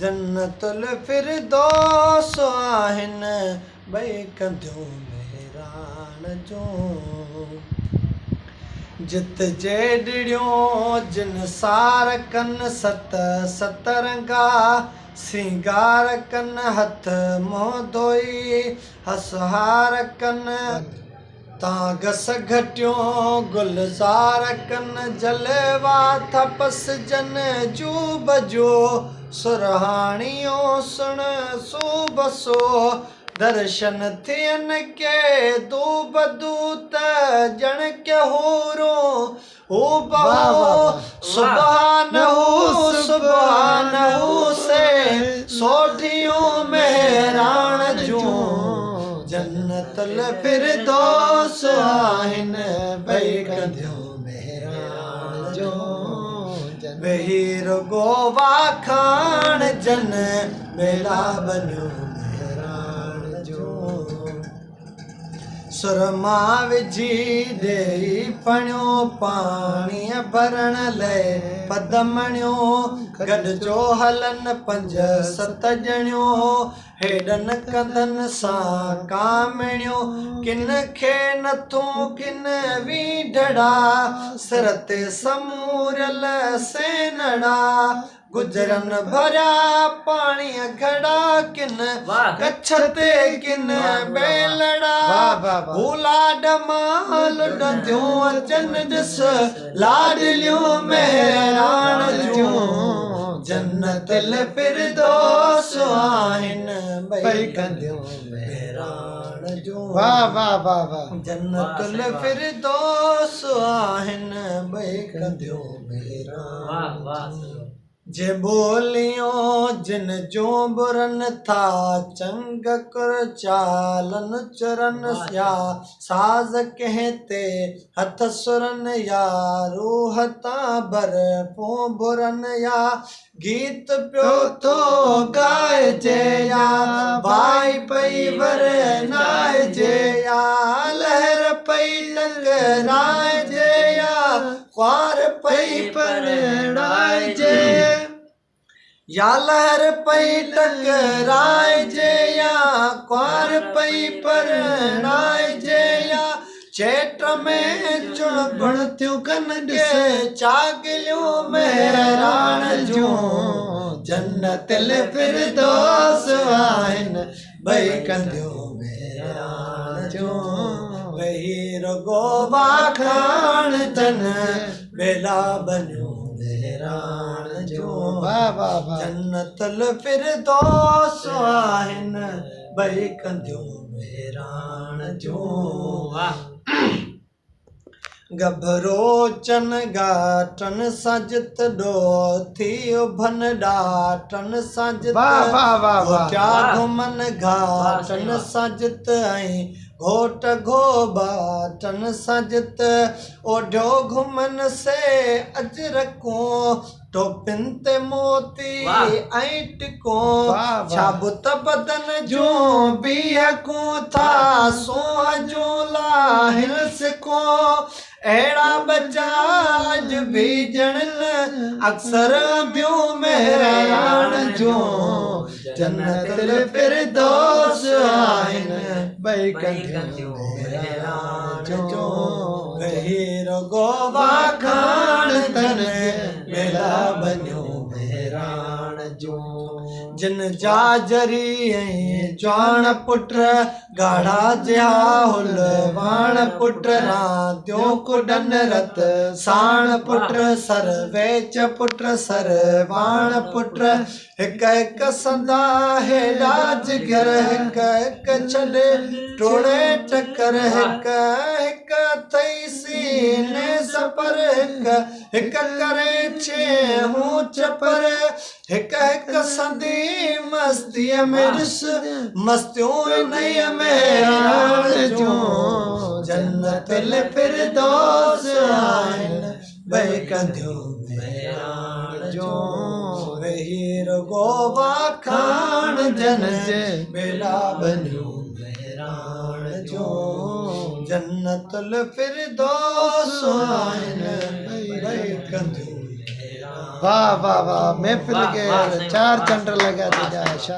जन्नतुल फिरदौस आहिनि ॿई कंधियूं मेहराण जूं। जित जे ॾिड़ियूं जिन सार कनि सत सतरंगा सिंगार कनि हथ मुंहुं धोई हसहार कनि तागस घटियूं गुलज़ार कनि जलवा थपस जन जू बजो सुरहाणियों सुण सूबसो दर्शन थियन के दूब दूत जण के होरो ओ बहो सुबहानहू से सोठियों मेहरान जूं। जन्नतुल फिरदौस आहिनि ॿई कंधियूं मेहरान जूं। वेही रुगो वाखाण जन बेला बनियो मेहरान जूं। सुरमा विझी ॾेई पणियो पाणीअ भरण लाइ पदमणियो गॾिजो हलन पंज सत ॼणियूं हेॾनि कंधनि सां कामिणियूं किन खे नथूं किन वीढड़ा सिर ते समूरियल सेनड़ा गुजरन भरिया पाणीअ घड़ा किन कच्छ ते किन बेलड़ा लाड माल ॾंदियूं अचनि ॾिस लाडलियूं मेहरान जूं। जन्नतुल फिरदौस आहिनि ॿई कंधियूं मेहरान जूं। जन्नतुल फिरदौस आहिनि ॿई कंधियूं मेहरान जूं। जे बोलियों जिन जूं बुरन था चंग कुर चालन चुरन या साज़ कंहिं ते हथ सुरन या रूह तां बर्फ़ूं बुरन या गीत पियो थो ॻाइजे या वाई पई वरनाइजे या लहर पई टकराइजे या ख्वार पई परणाइजे या लहर पई टकराइजे या ख्वार पई परणाइजे या चेट में चुणबण थियूं कनि के चागलियूं मेहरान जूं। जन्नतुल फिरदौस आहिनि ॿई कंधियूं मेहरान जूं। वेही रुगो वाखाण जन बेला बनियो मेहरान जूं। जन्नतुल फिरदौस आहिनि ॿई कंधियूं मेहरान जूं। गभरो चन गाटन साजित डो थी उभन डाटन साजित घोटिया घुमन घाटन साजित ऐं घोट घोबाटन साजित ओढो घुमन से अजरकूं टोपिन ते मोती ऐं टिकों छाबुत बदन जूं बिहकूं था सोह जूं लाहिन सिकों अहिड़ा बचा अॼु बि ॼणनि अक्सर ॿियूं मेहरान जूं। जन्नतुल फिरदौस आहिनि ॿई कंधियूं मेहरान जूं। वेही रुगो वाखाण तन बेला बनियो मेहरान जूं। जिन जाजरी ऐं जवान पुट गाढ़ा जिहा हुल वाण पुट रांदियूं कुॾन रत साण पुट सर वेच पुट सर वाण पुट हिक हिक संदा हेॾा जिगर हिक हिक छॾे टोड़े चकर हिक हिक अथई सीने सपर हिक हिक करे छेहूं चपर हिक हिक संदी मस्तीअ में ॾिस मस्तियूं नईअ मेहरान जूं। जन्नतुल फिरदौस आहिनि ॿई कंधियूं मेहरान जूं। वेही रुगो वाखाण जन बेला बनियो मेहरान जूं। जन्नतुल फिरदौस आहिनि ॿई कंधियूं मेहरान वाह वाह वाह महफिल के वाह, सही चार वाह, चंड लगा वाह, दिया सही है।